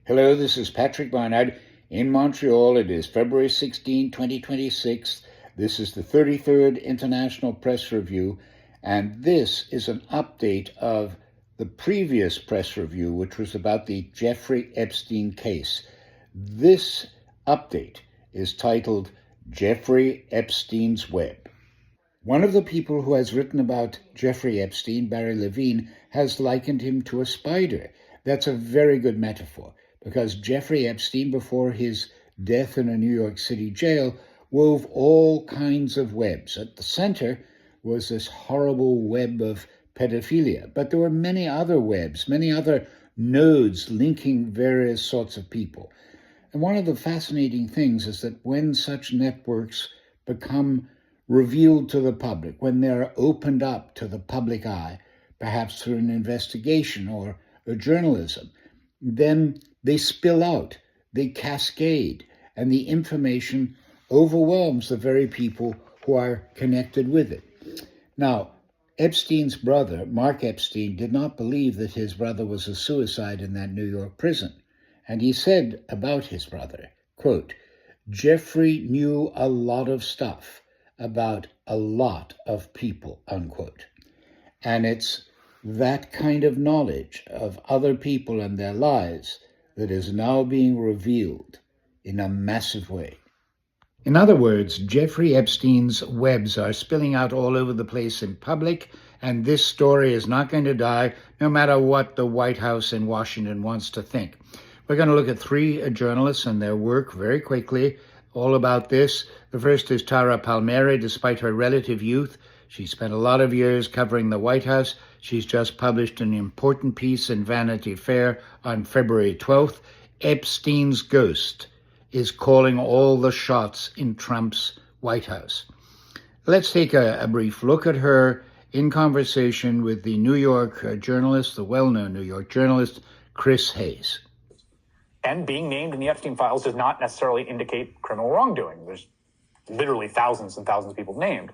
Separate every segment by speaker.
Speaker 1: Hello, this is Patrick Barnard in Montreal. It is February 16, 2026. This is the 33rd International Press Review, and this is an update of the previous press review, which was about the Jeffrey Epstein case. This update is titled Jeffrey Epstein's Web. One of the people who has written about Jeffrey Epstein, Barry Levine, has likened him to a spider. That's a very good metaphor, because Jeffrey Epstein, before his death in a New York City jail, wove all kinds of webs. At the center was this horrible web of pedophilia, but there were many other webs, many other nodes linking various sorts of people. And one of the fascinating things is that when such networks become revealed to the public, when they're opened up to the public eye, perhaps through an investigation or a journalism, then they spill out, they cascade, and the information overwhelms the very people who are connected with it. Now, Epstein's brother, Mark Epstein, did not believe that his brother was a suicide in that New York prison. And he said about his brother, quote, "Jeffrey knew a lot of stuff about a lot of people," unquote. And it's that kind of knowledge of other people and their lives that is now being revealed in a massive way. In other words, Jeffrey Epstein's webs are spilling out all over the place in public, and this story is not going to die, no matter what the White House in Washington wants to think. We're going to look at three journalists and their work very quickly, all about this. The first is Tara Palmieri. Despite her relative youth, she spent a lot of years covering the White House. She's just published an important piece in Vanity Fair on February 12th. Epstein's ghost is calling all the shots in Trump's White House. Let's take a brief look at her in conversation with the New York journalist, the well-known New York journalist, Chris Hayes.
Speaker 2: And being named in the Epstein files does not necessarily indicate criminal wrongdoing. There's literally thousands and thousands of people named.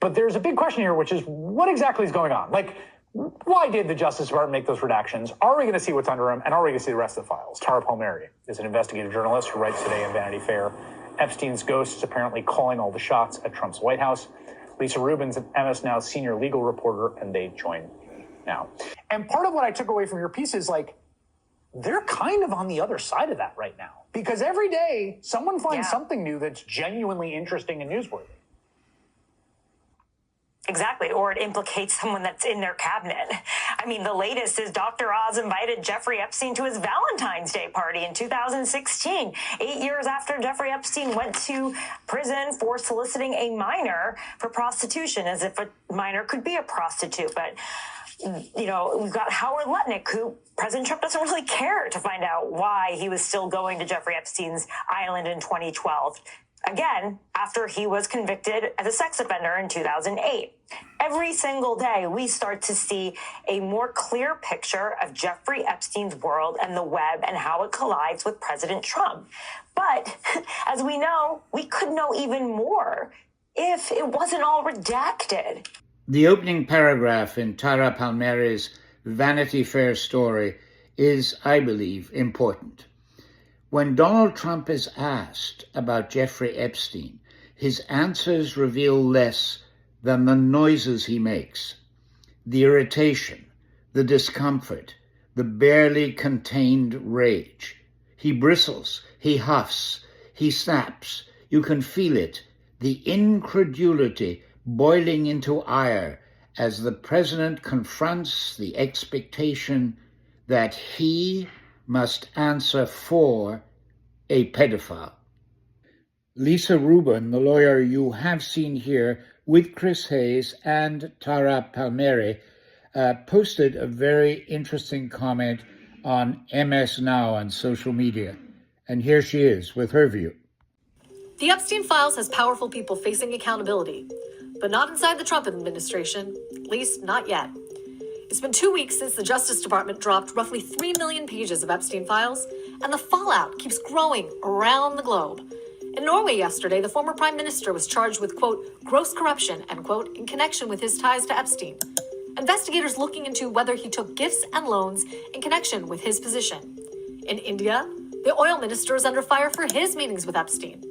Speaker 2: But there's a big question here, which is what exactly is going on? Like, why did the Justice Department make those redactions? Are we going to see what's under them? And are we going to see the rest of the files? Tara Palmieri is an investigative journalist who writes today in Vanity Fair. Epstein's ghost is apparently calling all the shots at Trump's White House. Lisa Rubin's an MS Now senior legal reporter, and they join now. And part of what I took away from your piece is, like, they're kind of on the other side of that right now. Because every day, someone finds something new that's genuinely interesting and newsworthy.
Speaker 3: Exactly, or it implicates someone that's in their cabinet. I mean, the latest is Dr. Oz invited Jeffrey Epstein to his Valentine's Day party in 2016, 8 years after Jeffrey Epstein went to prison for soliciting a minor for prostitution, as if a minor could be a prostitute. But, you know, we've got Howard Lutnick, who President Trump doesn't really care to find out why he was still going to Jeffrey Epstein's island in 2012. Again, after he was convicted as a sex offender in 2008. Every single day, we start to see a more clear picture of Jeffrey Epstein's world and the web and how it collides with President Trump. But as we know, we could know even more if it wasn't all redacted.
Speaker 1: The opening paragraph in Tara Palmieri's Vanity Fair story is, I believe, important. When Donald Trump is asked about Jeffrey Epstein, his answers reveal less than the noises he makes, the irritation, the discomfort, the barely contained rage. He bristles, he huffs, he snaps. You can feel it, the incredulity boiling into ire as the president confronts the expectation that he must answer for a pedophile. Lisa Rubin, the lawyer you have seen here with Chris Hayes and Tara Palmieri, posted a very interesting comment on MS Now on social media. And here she is with her view.
Speaker 4: The Epstein Files has powerful people facing accountability, but not inside the Trump administration, at least not yet. It's been 2 weeks since the Justice Department dropped roughly 3 million pages of Epstein files, and the fallout keeps growing around the globe. In Norway yesterday, the former prime minister was charged with, quote, gross corruption, end quote, in connection with his ties to Epstein. Investigators looking into whether he took gifts and loans in connection with his position. In India, the oil minister is under fire for his meetings with Epstein.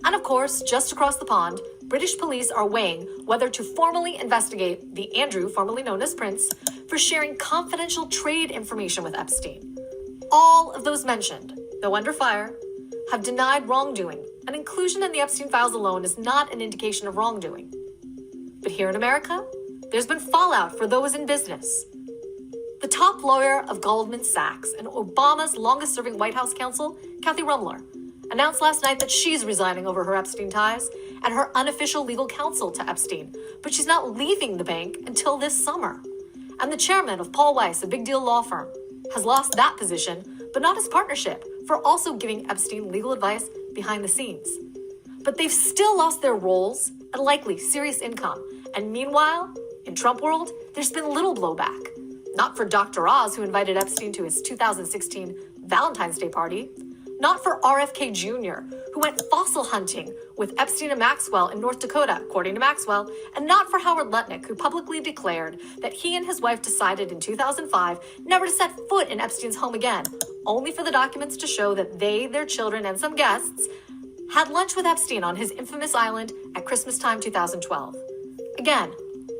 Speaker 4: And of course, just across the pond, British police are weighing whether to formally investigate the Andrew, formerly known as Prince, for sharing confidential trade information with Epstein. All of those mentioned, though under fire, have denied wrongdoing, and inclusion in the Epstein files alone is not an indication of wrongdoing. But here in America, there's been fallout for those in business. The top lawyer of Goldman Sachs and Obama's longest-serving White House counsel, Kathy Rumler, announced last night that she's resigning over her Epstein ties and her unofficial legal counsel to Epstein, but she's not leaving the bank until this summer. And the chairman of Paul Weiss, a big deal law firm, has lost that position, but not his partnership, for also giving Epstein legal advice behind the scenes. But they've still lost their roles and likely serious income. And meanwhile, in Trump world, there's been little blowback. Not for Dr. Oz, who invited Epstein to his 2016 Valentine's Day party. Not for RFK Jr., who went fossil hunting with Epstein and Maxwell in North Dakota, according to Maxwell, and not for Howard Lutnick, who publicly declared that he and his wife decided in 2005 never to set foot in Epstein's home again, only for the documents to show that they, their children, and some guests had lunch with Epstein on his infamous island at Christmas time 2012. Again,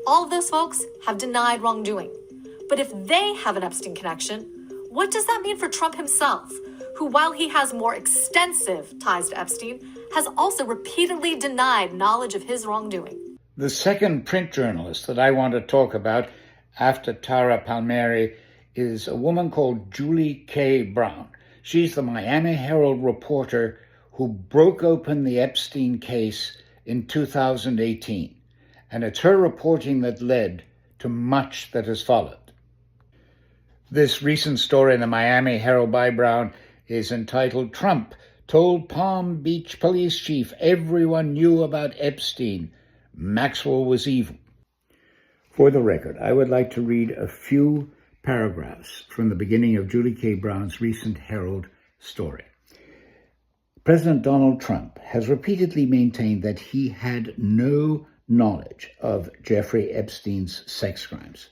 Speaker 4: all of those folks have denied wrongdoing. But if they have an Epstein connection, what does that mean for Trump himself, who, while he has more extensive ties to Epstein, has also repeatedly denied knowledge of his wrongdoing?
Speaker 1: The second print journalist that I want to talk about after Tara Palmieri is a woman called Julie K. Brown. She's the Miami Herald reporter who broke open the Epstein case in 2018. And it's her reporting that led to much that has followed. This recent story in the Miami Herald by Brown is entitled, "Trump Told Palm Beach Police Chief Everyone Knew About Epstein. Maxwell Was Evil." For the record, I would like to read a few paragraphs from the beginning of Julie K. Brown's recent Herald story. President Donald Trump has repeatedly maintained that he had no knowledge of Jeffrey Epstein's sex crimes.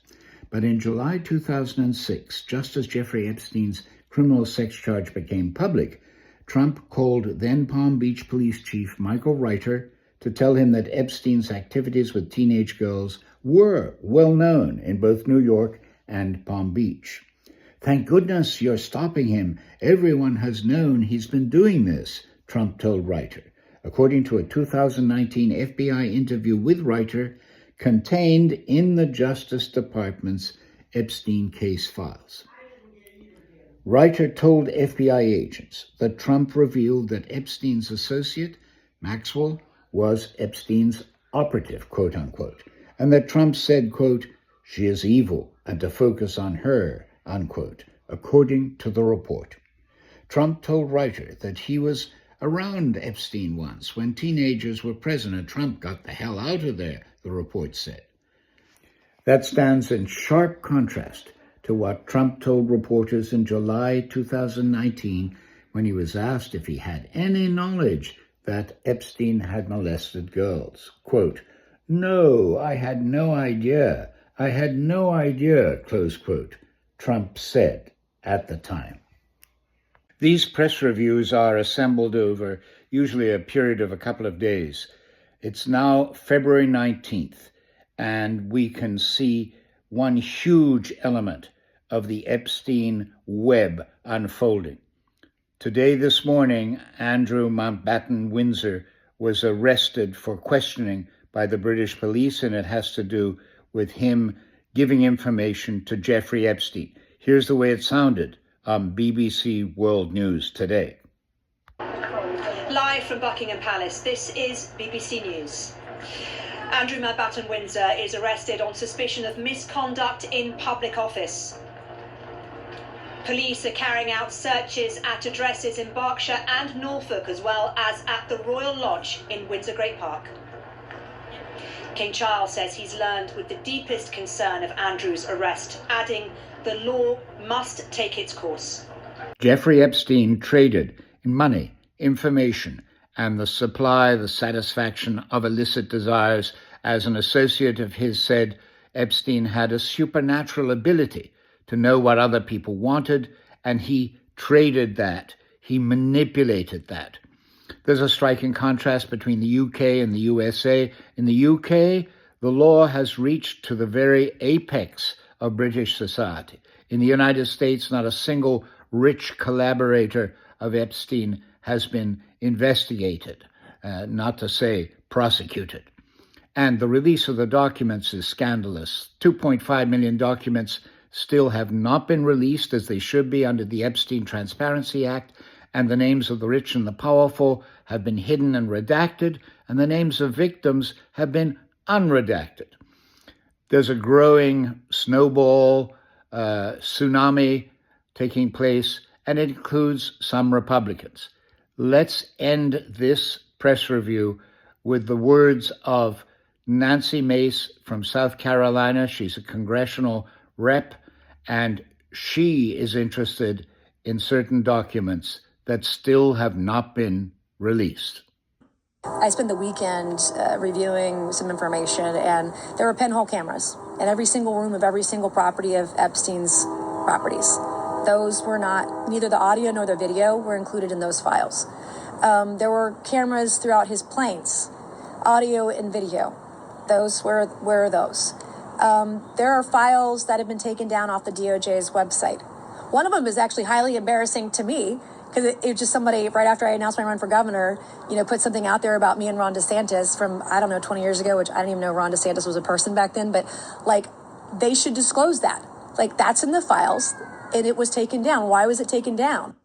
Speaker 1: But in July 2006, just as Jeffrey Epstein's criminal sex charge became public, Trump called then Palm Beach Police Chief Michael Reiter to tell him that Epstein's activities with teenage girls were well known in both New York and Palm Beach. "Thank goodness you're stopping him. Everyone has known he's been doing this," Trump told Reiter, according to a 2019 FBI interview with Reiter contained in the Justice Department's Epstein case files. Reiter told FBI agents that Trump revealed that Epstein's associate, Maxwell, was Epstein's operative, quote unquote, and that Trump said, quote, "She is evil and to focus on her," unquote, according to the report. Trump told Reiter that he was around Epstein once when teenagers were present and Trump got the hell out of there, the report said. That stands in sharp contrast to what Trump told reporters in July 2019 when he was asked if he had any knowledge that Epstein had molested girls. Quote, "No, I had no idea. I had no idea," close quote, Trump said at the time. These press reviews are assembled over usually a period of a couple of days. It's now February 19th, and we can see one huge element of the Epstein Web unfolding. Today, this morning, Andrew Mountbatten Windsor was arrested for questioning by the British police, and it has to do with him giving information to Jeffrey Epstein. Here's the way it sounded on BBC World News today.
Speaker 5: Live from Buckingham Palace, this is BBC News. Andrew Mountbatten Windsor is arrested on suspicion of misconduct in public office. Police are carrying out searches at addresses in Berkshire and Norfolk, as well as at the Royal Lodge in Windsor Great Park. King Charles says he's learned with the deepest concern of Andrew's arrest, adding, "The law must take its course."
Speaker 1: Jeffrey Epstein traded in money, information, and the satisfaction of illicit desires. As an associate of his said, Epstein had a supernatural ability to know what other people wanted, and he traded that. He manipulated that. There's a striking contrast between the UK and the USA. In the UK, the law has reached to the very apex of British society. In the United States, not a single rich collaborator of Epstein has been investigated, not to say prosecuted. And the release of the documents is scandalous. 2.5 million documents still have not been released as they should be under the Epstein Transparency Act, and the names of the rich and the powerful have been hidden and redacted, and the names of victims have been unredacted. There's a growing snowball tsunami taking place, and it includes some Republicans. Let's end this press review with the words of Nancy Mace from South Carolina. She's a congressional rep, and she is interested in certain documents that still have not been released.
Speaker 6: I spent the weekend reviewing some information, and there were pinhole cameras in every single room of every single property of Epstein's properties. Those were not, neither the audio nor the video were included in those files. There were cameras throughout his planes, audio and video. Those were those. There are files that have been taken down off the DOJ's website. One of them is actually highly embarrassing to me, because it was just somebody, right after I announced my run for governor, put something out there about me and Ron DeSantis from, 20 years ago, which I didn't even know Ron DeSantis was a person back then, but they should disclose that. That's in the files, and it was taken down. Why was it taken down?